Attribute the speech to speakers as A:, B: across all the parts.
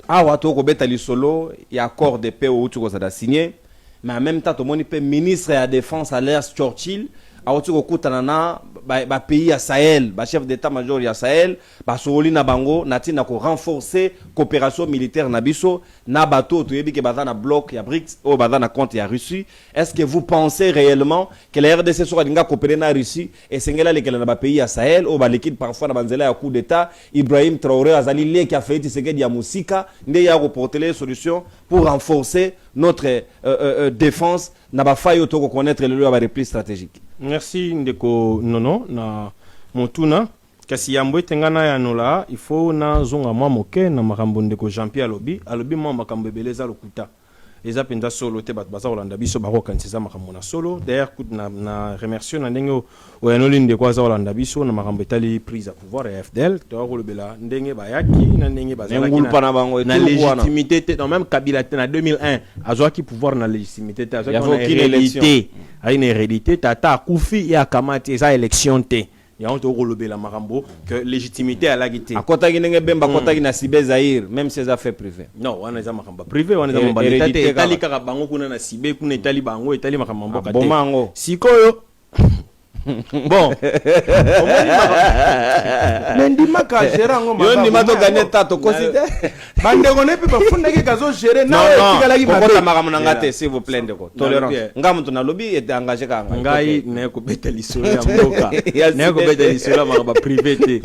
A: awa to ko beta lisolo ya accord de paix ou tu ko ça signé mais en même temps to moni pe ministre ya défense à l'air Churchill a tu ko kutana na ba pays ya Sahel ba chef d'état major ya Sahel ba soli na bango na tina ko renforcer coopération militaire na biso na bato to yebi ke baza na bloc ya BRICS ou baza na compte ya Russie. Est-ce que vous pensez réellement que la RDC sera dinga coopérer na Russie et sengela lekela na ba pays ya Sahel ou ba liquide parfois na banzela ya coup d'état Ibrahim Traoré azali le qui a fait Tshisekedi ya musika nde ya reporter les solutions pour renforcer notre défense na ba faille to connaître le ba repli stratégique.
B: Merci ndeko nono na motuna kasi yambo tengana ya nola il faut na zonga mwa moke na makambo ndeko Jean-Pierre alobi mwa makambo beleza lokuta eza penda solo te baza Holanda biso bako kanisa makambo na solo d'ailleurs na remercier na ndenge o yanoli ndeko za Holanda biso na makambo etali prise à pouvoir ya FDL to kolobela ndenge bayaki na ndenge bazalaki na légitimité te dans même Kabila na 2001 azwaki pouvoir na légitimité te azwaki na réalité a une hérédité tata akufi ya kamati eza élection te ya on to kolobela makambo que légitimité à la guité
A: akota kinenge bemba kota kina Sibé Zaïre même ses affaires privées
B: non wana eza makambo privé wana eza makambo tata etali kaka bango kuna na Sibé kuna etali bango etali makambo mboka te
A: bomango
B: sikoyo bon
C: ndima ka gérer ngo
A: yo ndima to gagner tato kosite
C: bande ko nepe bafunda ke kazo gérer na
A: tikala ki bakota makambo na ngate s'il vous plaît ndeko tolérance ngamu to na lobby était engagé ka
B: ngai ne ko beta lisolo ya mboka ne ko beta lisolo makambo privé te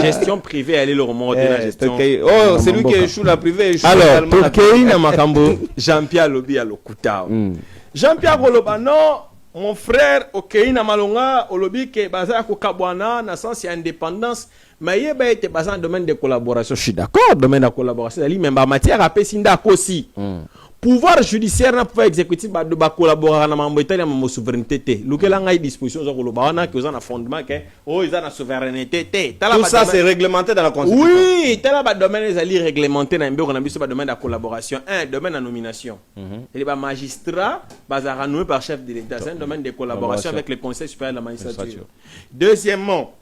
B: gestion privée elle est le remonte la gestion
A: oh c'est lui qui échoue la privée échoue
B: alors pour que ina makambo Jean-Pierre lobi ya lokuta Jean-Pierre Koloba non mon frère okay na malonga olobi ke baza ko kabwana na sens ya indépendance mais yeba était basé en domaine de collaboration je suis d'accord domaine de collaboration ali même en matière à pesinda kosi pouvoir judiciaire na pouvoir exécutif ba collaborer na mambo itali na souveraineté te lukela ngai disposition za koloba wana que na fondement que oh ils na souveraineté te
A: tout ça c'est réglementé dans la constitution
B: oui tala ba domaine ezali réglementé na mbeko na biso ba domaine de collaboration un domaine de nomination et ba magistrat bazara nommé par chef de l'État c'est un domaine de collaboration avec le conseil supérieur de la magistrature deuxièmement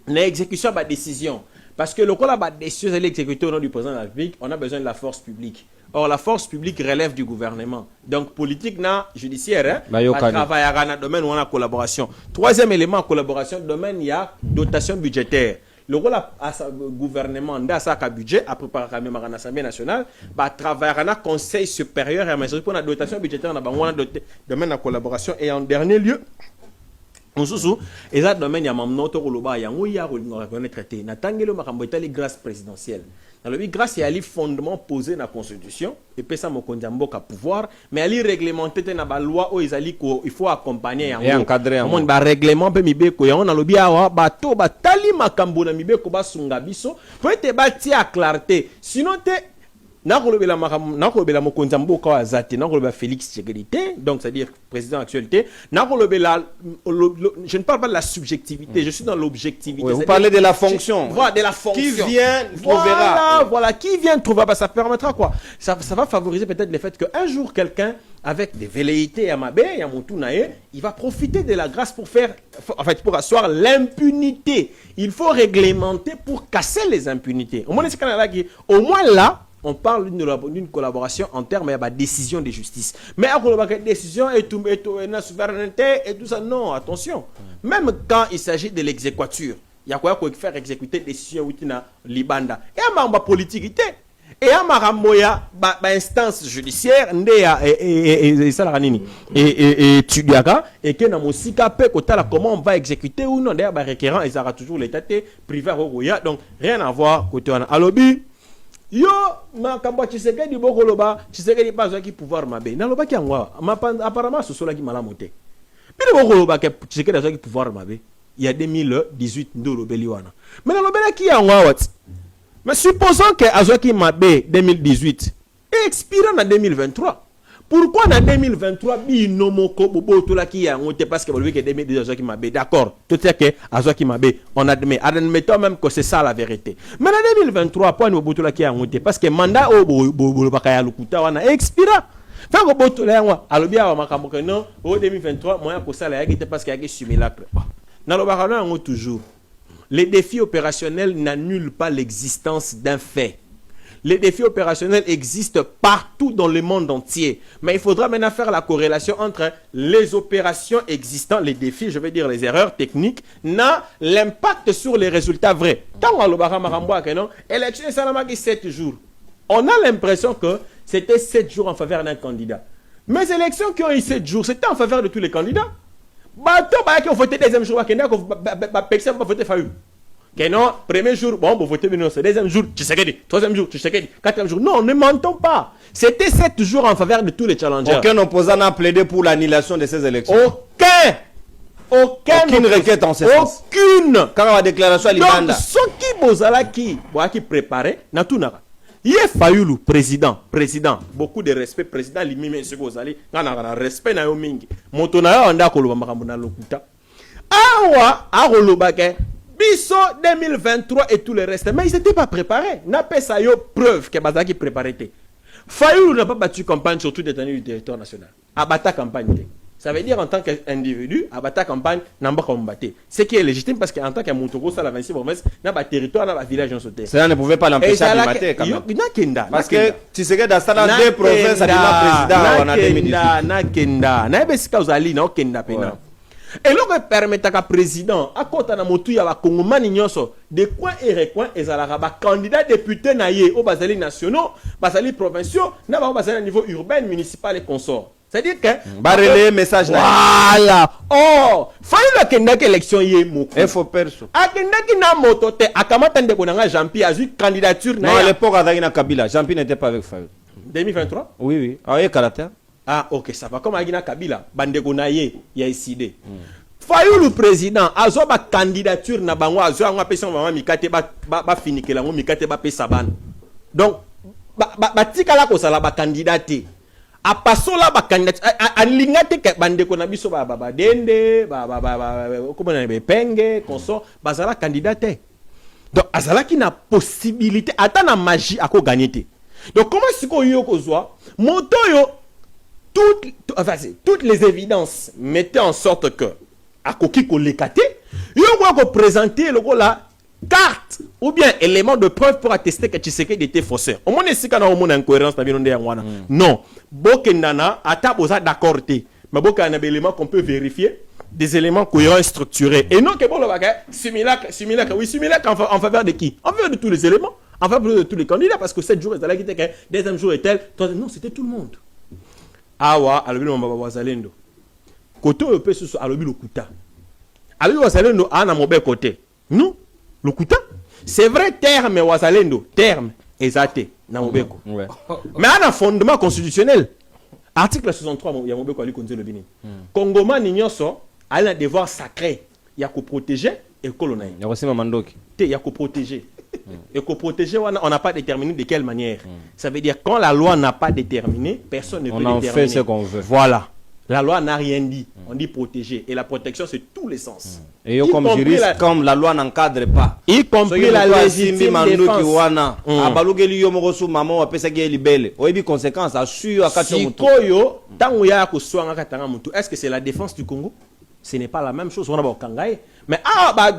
B: l'exécution ba décision parce que le col a décision est exécuté au nom du président de la République on a besoin de la force publique. Or, la force publique relève du gouvernement. Donc, politique, judiciaire, travail dans le domaine où on a collaboration. Troisième élément, collaboration, domaine, il y a dotation budgétaire. Le rôle à gouvernement, dans sa budget, à préparer à l'Assemblée nationale, travailler dans le Conseil supérieur et à la pour la dotation budgétaire, on a domaine de collaboration. Et en dernier lieu, et ça domaine, il y a un autre rôle, il y a un rôle traité. Natangelo Makambo est grâce présidentielle. Dans le grâce à les fondements posés dans la Constitution, et puis ça, mon à pouvoir, mais aller réglementer dans la loi où il faut accompagner
A: et encadrer.
B: On a règlement, on a le bien, bateau, batali makambo na mibeko basunga biso, faut être bâti à clarté. Sinon, nakolobela mokonzi mboka wa zati nakolobela Félix Tshisekedi donc c'est-à-dire président actualité nakolobela je ne parle pas de la subjectivité je suis dans l'objectivité
A: oui, vous parlez de la fonction
B: voilà de la fonction
A: qui vient
B: voilà qui vient trouver ça permettra quoi ça va favoriser peut-être le fait qu'un jour quelqu'un avec des velléités à Mabé et à Moutounae, il va profiter de la grâce pour faire, en fait, pour asseoir l'impunité. Il faut réglementer pour casser les impunités. Au moins là, on parle d'une collaboration en termes de décision de justice. Mais à la décision et la souveraineté et tout ça, non, attention. Même quand il s'agit de l'exéquature, il y a quoi qu'il faut faire exécuter des décisions où il y a Libanda. Et à ma politique, et à Maramoya, instance judiciaire, et ça la ranini, et Tudiaka, et que dans mon sika comment on va exécuter ou non, d'ailleurs, requérant, ils aura toujours l'état privé, donc rien à voir côté on a lobby. Yo, ma kamba Tshisekedi bokoloba, Tshisekedi pas qui pouvoir mabe. Na loba ki angwa, apparemment ce sola qui malamoté. Puis bokoloba que Tshisekedi a qui pouvoir mabe. Il y a 2018 ndolo beliwana. Mais na loba ki angwa wat. Mais supposons que Azoki Mabé 2018 et expire en 2023. Pourquoi en 2023 binomoko bobo to la ki a ngote parce que bolwe que 2018 Azoki Mabé d'accord. Tout est que Azoki Mabé on admettons même que c'est ça la vérité. Mais en 2023 point bobo to la ki a ngote parce que mandat o bobo bakaya lukuta wana expira. Fait que bobo to la ngwa alobia wa makambo que non au 2023 moyen ko sala yaki parce qu'il y a simulacre. Na lo bakana ngo toujours. Les défis opérationnels n'annulent pas l'existence d'un fait. Les défis opérationnels existent partout dans le monde entier. Mais il faudra maintenant faire la corrélation entre les opérations existantes, les défis, je veux dire les erreurs techniques, l'impact sur les résultats vrais. Quand on a l'élection est 7 jours. On a l'impression que c'était 7 jours en faveur d'un candidat. Mais les élections qui ont eu 7 jours, c'était en faveur de tous les candidats. Qui ont voté deuxième jour, personne n'a voté Fayou. Non, premier jour, bon, vous votez Benoît. Deuxième jour, Tshisekedi. Troisième jour, Tshisekedi. Quatrième jour, non, ne mentons pas. C'était 7 jours en faveur de tous les challengers.
A: Aucun opposant n'a plaidé pour l'annulation de ces élections.
B: Aucune
A: requête en ce sens.
B: Aucune.
A: Quand on a déclaration à l'Ibanda.
B: Donc, ce qui bozala qui préparait, n'a tout nara. Il a Fayoulou, président, beaucoup de respect, président, limime, ce que vous allez, respect na yo mingi. Montona on a koloba makambo na lokuta. Awa, arolobake, biso 2023 et tout le reste. Mais ils n'étaient pas préparés. N'a pas ça yo preuve que Bazaki préparait. Fayoulou n'a pas battu campagne sur tout détenu du territoire national. Abata campagne. Ça veut dire en tant qu'individu, abattre campagne, n'a pas combattu. Ce qui est légitime parce qu'en tant que Montoro, ça la 26 province, n'a pas territoire, n'a pas village en sauté.
A: Cela ne pouvait pas l'empêcher de mater quand même. Parce que tu sais que dans ça, dans 2 provinces, à président, on a 2018.
B: Et l'on permet à président, à côté de Motu, il y a Congomani Nyonso, de coin et recoin, et à candidat député naïe au Basali nationaux, Basali provinciaux, n'a pas Basali à niveau urbain, municipal et consort. C'est-à-dire que.
A: Barrelé message.
B: Voilà. Oh, fallait que n'a élection yé moko.
A: Il faut perso.
B: A qui n'a moto te a kamata ndeko nanga Jean-Pierre a eu candidature
A: na. Non, à l'époque avec na Kabila, Jean-Pierre n'était pas avec Fayou. 2023? Oui. Ah, il caractère.
B: Ah, OK, ça va comme Agina Kabila, bandeko na yé, y a décidé. Fayou le président, azo ba candidature na bango azo nga pesa mama mikate ba finikela ngo mikate ba pesa ban. Donc ba tikala ko sala ba candidaté. A pasola ba candidat a lingate ke bandeko na biso ba dende comment on appelle penge consort bazala candidaté. Donc azala qui na possibilité ata na magie à ko gagner. Donc comment est-ce qu'on yo kozwa moto yo toutes les évidences mettaient en sorte que à koki ko lekate yo ko présenter le la carte ou bien élément de preuve pour attester que Tshisekedi était faussé. Au moins ici quand on a une incohérence na binonde yangwana. Non, bokendana ata boza d'accord té. Mais boka na élément qu'on peut vérifier, des éléments cohérents et structurés. Et non que bon le bagage similaire en faveur de qui? En faveur de tous les éléments, en faveur de tous les candidats parce que 7 jours est là qui était que deuxième jour est tel, non, c'était tout le monde. Awa alobi no mbaba wazalendo. Koto peut se alobi lokuta. Alobi wazalendo ana mobe côté. Non. Lokuta, c'est vrai terme wazalendo, terme exacté na mobeko. Mais à un fondement constitutionnel, article 63 ya mobeko ali konzi le bini. Congoma nyonso a un devoir sacré, ya ko protéger et colonel.
A: Ya aussi mamandoki.
B: Te ya ko protéger. Et ko protéger on n'a pas déterminé de quelle manière. Ça veut dire quand la loi n'a pas déterminé, personne ne peut déterminer.
A: On en fait ce qu'on veut.
B: Voilà. La loi n'a rien dit. On dit protéger. Et la protection, c'est tous les sens.
A: Et comme juriste, comme la loi n'encadre pas.
B: Y compris la légitime défense. Est-ce que c'est la défense du Congo? Ce n'est pas la même chose. Mais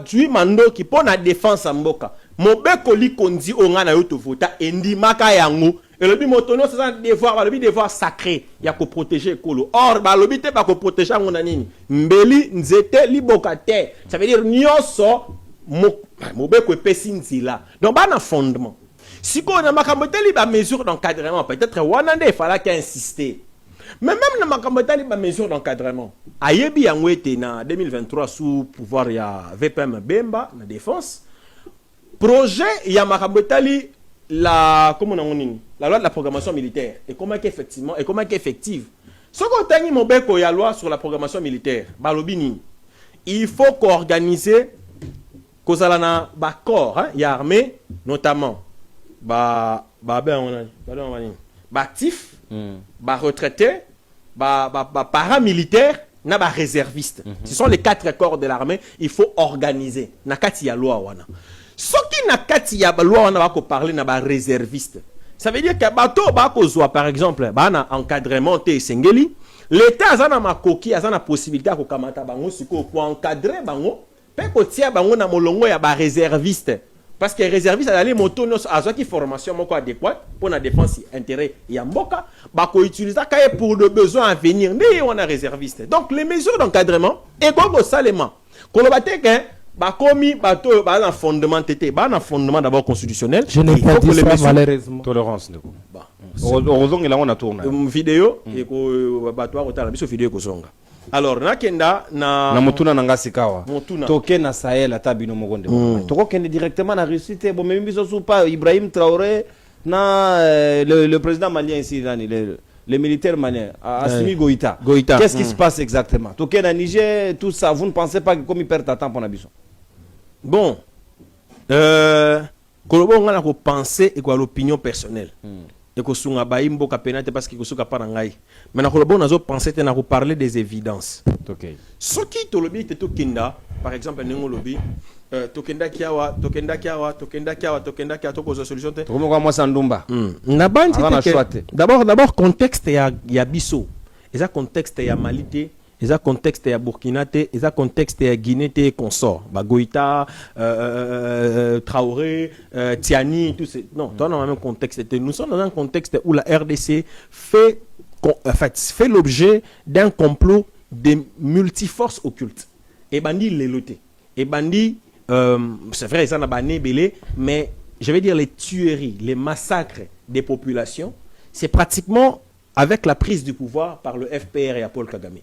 B: du mando qui pose la défense à Mboka. Mobeko li kondi ongana yoto vota endi maka yango. Et le bimotono c'est un devoir sacré. Il y a que protéger Kolo. Or, le but est pas que protéger mon anini. Mbeli nzete libokate. Ça veut dire nyonso mobeko pesi nzila. Donc ba na fondement. Si ko na makamboteli ba mesure d'encadrement, peut-être wanande il fallait insister. Mais même na makamboteli ba mesure d'encadrement. Ayebi yango ete na 2023 sous pouvoir ya VPM Bemba la défense. Projet ya makamboteli la loi de la programmation militaire et comment effectivement et comment effective. Ce qu'on t'a dit mon beko ya loi sur la programmation militaire, balobini. Il faut qu'organiser kozalana ba corps hein, ya armée notamment ba actif, ba retraité, ba paramilitaire, na ba réserviste. Ce sont les 4 corps de l'armée, il faut organiser. Nakati ya loi wana. Ce qui n'a qu'à dire, on va parler de réserviste. Ça veut dire que bateau par exemple, un encadrement te sengeli, l'État a ma coquille, a la possibilité de kamata bango siko pour encadrer bango, pe ko tia bango na molongo ya ba réserviste Parce que réserviste à aller moto nos a qui formation moko adéquate pour la défense intérêt ya mboka ba ko utiliser pour le besoin à venir mais on a réserviste. Donc les mesures d'encadrement et gogo salement. Kolobate que ba komi bato ba na fondement tété ba na fondement d'abord constitutionnel.
C: Je n'ai pas dit ça malheureusement.
A: Tolérance ndeko. Heureusement il a on a tourné.
B: Vidéo et ko bato ko tala biso vidéo ko songa. Alors nakenda
A: na mutuna nanga sikawa
B: Mutuna.
A: toke na Sahel ata bino mokonde toko kende directement na Russie te bon même biso sous pas Ibrahim Traoré na le président malien ici les militaires maliens Assimi Goïta. Qu'est-ce qui se passe exactement toke na Niger tout ça vous ne pensez pas que comme il perd temps pour na biso
B: bon kolobo ngana ko penser et quoi l'opinion personnelle et ko sunga ba imboka penate parce que ko suka para ngai mais na kolobo nazo penser te na ko parler des évidences.
A: OK
B: Ce qui te lobby te tokinda par exemple nengo lobby tokenda kiawa to ko solution te
A: to ko moi sandumba
B: na bandi
A: te
B: d'abord contexte ya biso eza contexte ya Mali te eza contexte ya Burkina te eza contexte ya Guinée te consort ba Goïta Traoré Tiani tout c'est non dans le même contexte. Nous sommes dans un contexte où la RDC fait l'objet d'un complot de multiforces occultes et bandi les lotés et bandi c'est vrai ça n'a pas belé mais je vais dire les tueries les massacres des populations c'est pratiquement avec la prise du pouvoir par le FPR et à Paul Kagame.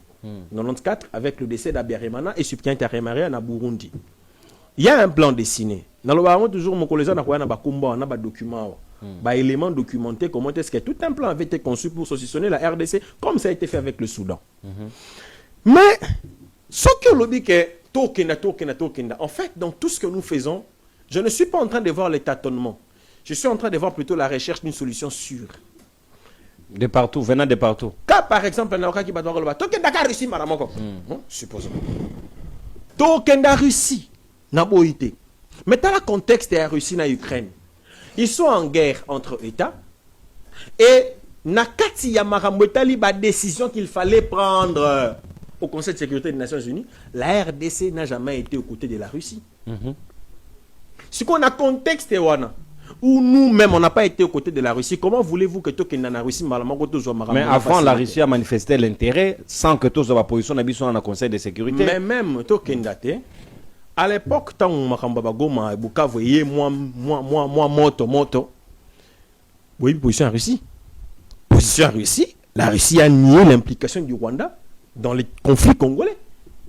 B: 94 avec le décès d'Abiyarimana et Subkien Taremaré na Burundi. Il y a un plan dessiné. Dans le moment toujours mon collègue na ba kumba na ba document ba éléments documentés comment est-ce que tout un plan avait été conçu pour saucissonner la RDC comme ça a été fait avec le Soudan. Mais ce que l'on que tokenda en fait dans tout ce que nous faisons, je ne suis pas en train de voir les tâtonnements. Je suis en train de voir plutôt la recherche d'une solution sûre.
A: De partout, venant de partout.
B: Quand par exemple, Tokenda Russie, maramoko. Supposons. Tokenda Russie, naboïté. Mais dans le contexte de la Russie et l'Ukraine, ils sont en guerre entre États. Et Nakati Yamaramotali, la décision qu'il fallait prendre au Conseil de sécurité des Nations Unies, la RDC n'a jamais été aux côtés de la Russie. Ce qu'on a contexte, où nous-mêmes, on n'a pas été aux côtés de la Russie. Comment voulez-vous que la Russie...
A: Mais avant, la Russie a manifesté l'intérêt sans que tous la position n'habite dans le Conseil de sécurité.
B: Mais même, à l'époque, quand on m'a dit, moi, moto, oui, position en Russie. Position en Russie. La Russie a nié l'implication du Rwanda dans les conflits congolais,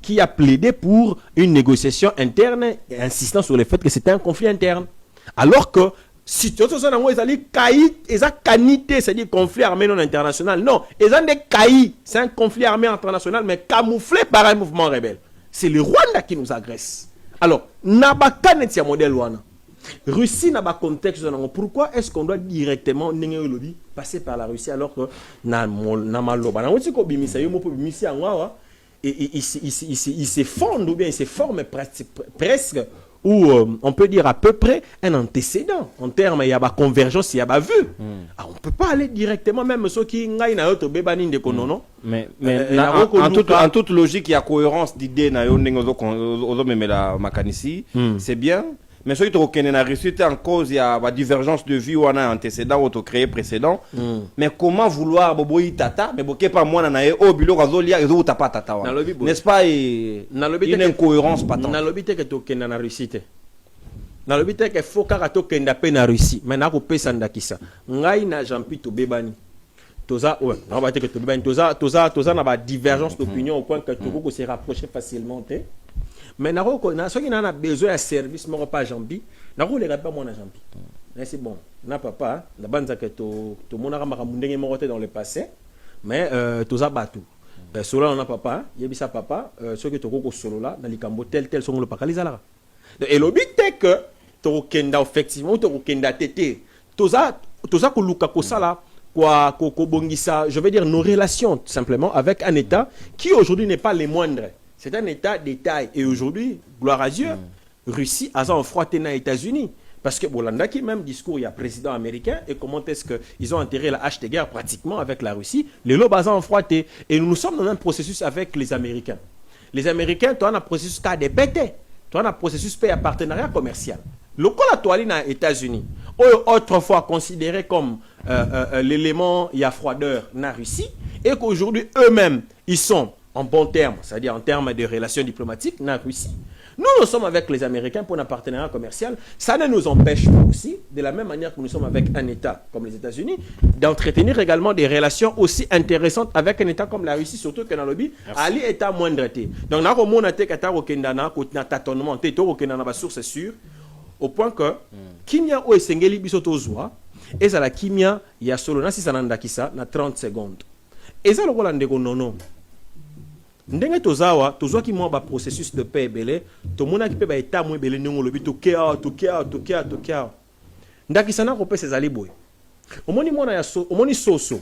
B: qui a plaidé pour une négociation interne et insistant sur le fait que c'était un conflit interne. Alors que si tu as c'est-à-dire conflit armé non international, non, c'est un conflit armé international mais camouflé par un mouvement rebelle. C'est le Rwanda qui nous agresse. Alors, Nabaka n'est modèle Rwanda. Russie n'a pas contexte. Pourquoi est-ce qu'on doit directement passer par la Russie alors que il se fonde ou bien il se forme presque ou on peut dire à peu près un antécédent en termes il y a pas convergence il y a pas vue. On peut pas aller directement même ceux qui ngai na auto bebani ndeko non
A: mais en toute logique il y a cohérence d'idée na yo ndenge ozo memela makanisi c'est bien. Mais ce qui est en Russie, en cause, il y a une divergence de vue ou un antécédent ou créé précédent. Mais comment vouloir boboyi tata, mais boké pas moi na au bilo razolia et ou tapa tata. N'est-ce pas une incohérence patente.
B: Na lobité que tokenda na Russie. Na lobité que faut ka tokenda pe na Russie. Mais na ko pesa ndakisa. Ngai na Jean-Pierre to bebani. Toza ouais, na ba te que to bebani toza na ba divergence d'opinion au point que toko se rapprocher facilement té. Mais ceux qui ont besoin de service, ne pas Jambi. Ne regarde pas mon Jambi. C'est bon. N'a papa. La bande que tout le monde a monté dans le passé. Mais tout ça batou. Cela on a papa. Il y a ça papa. Ceux qui ont solo là dans les cambo tel sont le pacalisala. Et le but est que tu kenda effectivement tu kenda tété. Tout ça que Luka Kosala quoi bongisa. Je veux dire nos relations tout simplement avec un État qui aujourd'hui n'est pas les moindres. C'est un État détail. Et aujourd'hui, gloire à Dieu, Russie a un froid aux États-Unis. Parce que Bolanda qui même discours, il y a président américain. Et comment est-ce qu'ils ont enterré la hache de guerre pratiquement avec la Russie. Les lobes ont un froid. Et nous sommes dans un processus avec les Américains. Les Américains, tu as un processus KDPT. Tu as un processus de partenariat commercial. Le col à toile aux États-Unis, autrefois considéré comme l'élément il y a froideur na Russie, et qu'aujourd'hui eux-mêmes ils sont en bon terme, c'est-à-dire en termes de relations diplomatiques na Russie. Nous sommes avec les Américains pour un partenariat commercial. Ça ne nous empêche pas aussi, de la même manière que nous sommes avec un État comme les États-Unis, d'entretenir également des relations aussi intéressantes avec un État comme la Russie, surtout que dans le lobby, Ali est à moindre. Donc, nous avons un tâtonnement, une source sûre, au point que, Kimia ou Esengeli Bisotozwa, et ça la Kimia, il y a solo, si ça n'a pas na 30 secondes. Et ça le rôle non. Ndenge tozawa tozwaki mwa ba processus de paix belé to mona ki pe ba état mo belé ndongo lobi to kia ndaki sana ko pesa zali boy omoni mona ya omoni soso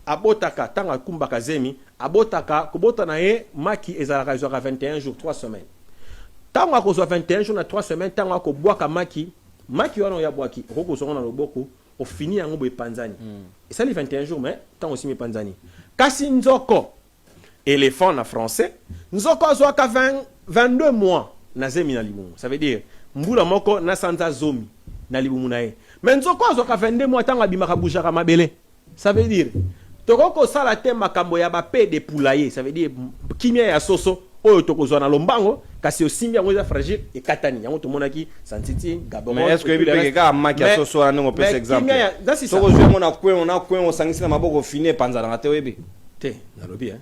B: abotaka tanga kumbaka zemi abotaka kobota na ye maki ezalaka 21 jours 3 semaines tanga ko 21 jours na 3 semaines tanga ko bwaka maki wana ya bwaki roko zonga na loboko o fini yango boy panzani et ça les 21 jours mais tant aussi mi panzani kasi nzoko éléphant en français, nous avons 22 mois na zemi na libumu. Ça veut dire, mbula moko na sanza zomi na libumu na ye. Mais nous avons 22 mois tanga bimaka bujaka mabele. Ça veut dire, tokoko sala te makambo ya ba pe de poulailler. Ça veut dire, kimia ya soso oyo tokozwa na lombango kasi osimbi yango eza fragile et katani yango tomonaki santiti gabon.
A: Mais est-ce que bibeke ka maki ya soso wana ngo pesa exemple. Soko zemo na kwen o sangisi na maboko fine panza na te webi.
B: Te na lobi hein.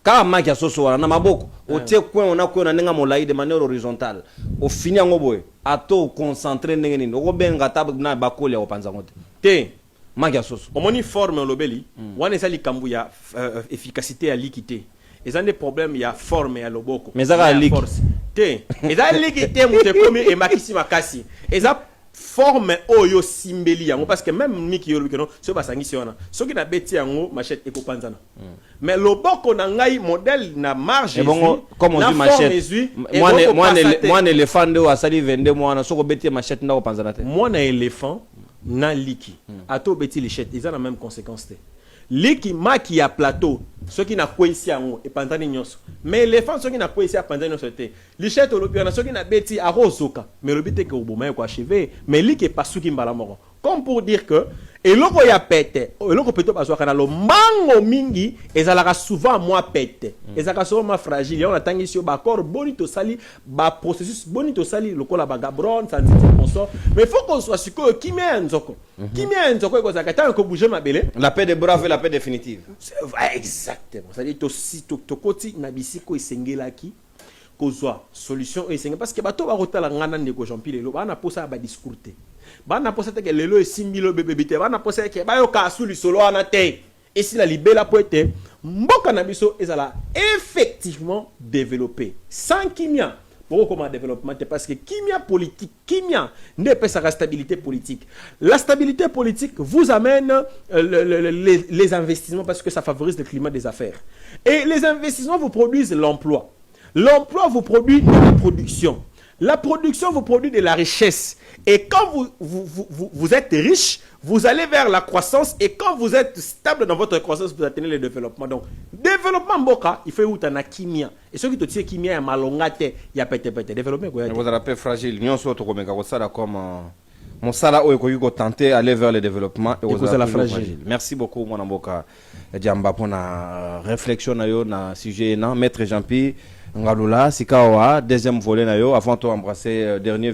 A: Ka maki ya soso wana na maboko o tie kwen ona kwen na nenga molai de manière horizontale o fini yango boye ato concentré ndenge nini o benga tab na bakoli ya opanza ngote
B: te
A: maki ya soso
B: omoni forme lobeli wana ezali kambu ya efficacité ya liquidité ezali des problèmes ya forme ya loboko
A: mais ça liquide
B: te ezali liquidité mute komi e makisi makasi eza forme oyo simbeli yango parce que même miki yo bikeno so basangisi wana soki na beti yango machette ekopanzana mais loboko na ngai modèle na marge
A: bon comme on dit machette moi éléphant de asali 22 mois na soko beti machette ndako panzana te
B: moi na éléphant na liki ato beti lichette ils ont la même conséquence te liki maki ya plateau ceux qui na kwesi yango e panzani nyonso mais éléphant ceux qui na kwesi ya panzani nyonso te lichette olopi na ceux qui na beti arozoka mais lobite ke oboma ko achever mais liki pasuki mbala moko comme pour dire que eloko ya pete eloko peto bazwaka na lo mango mingi ezalaka souvent moi pete ezalaka souvent fragile on atangi sur ba corps bonito sali ba processus bonito sali lokola ba gabron ça dit consort mais il faut qu'on soit sûr que kimia nzoko ko zakata ko bouger mabele
A: la paix de brave et la paix définitive
B: exactement ça dit to koti na bisiko esengelaki kozwa solution esengela parce que bato ba rotala ngana ndeko Jean-Pierre lo bana posa ba discours te bana posa te ke lelo esimbilo bebe te bana posa ke ba yo ka sulu solo ana te et si la libela poete mboka na biso ezala effectivement développé sans kimia pour comment développement parce que kimia politique kimia ne peut sa stabilité politique. La stabilité politique vous amène les investissements parce que ça favorise le climat des affaires et les investissements vous produisent l'emploi. L'emploi vous produit de la production. La production vous produit de la richesse. Et quand vous êtes riche, vous allez vers la croissance. Et quand vous êtes stable dans votre croissance, vous atteignez le développement. Donc, développement mboka, il faut outa na kimia. Et ceux qui te tirent kimia, il y a malongate, il y a pète. Développement quoi.
A: Vous avez fragile. Nous sommes comme ça comme mon sala oyo tenter aller vers le développement et vous avez fragile. Merci beaucoup mon mboka Diamba pour la réflexion na yo na sujet na maître Jean-Pierre Ngalula Sikawa deuxième volet na yo avant de embrasser dernier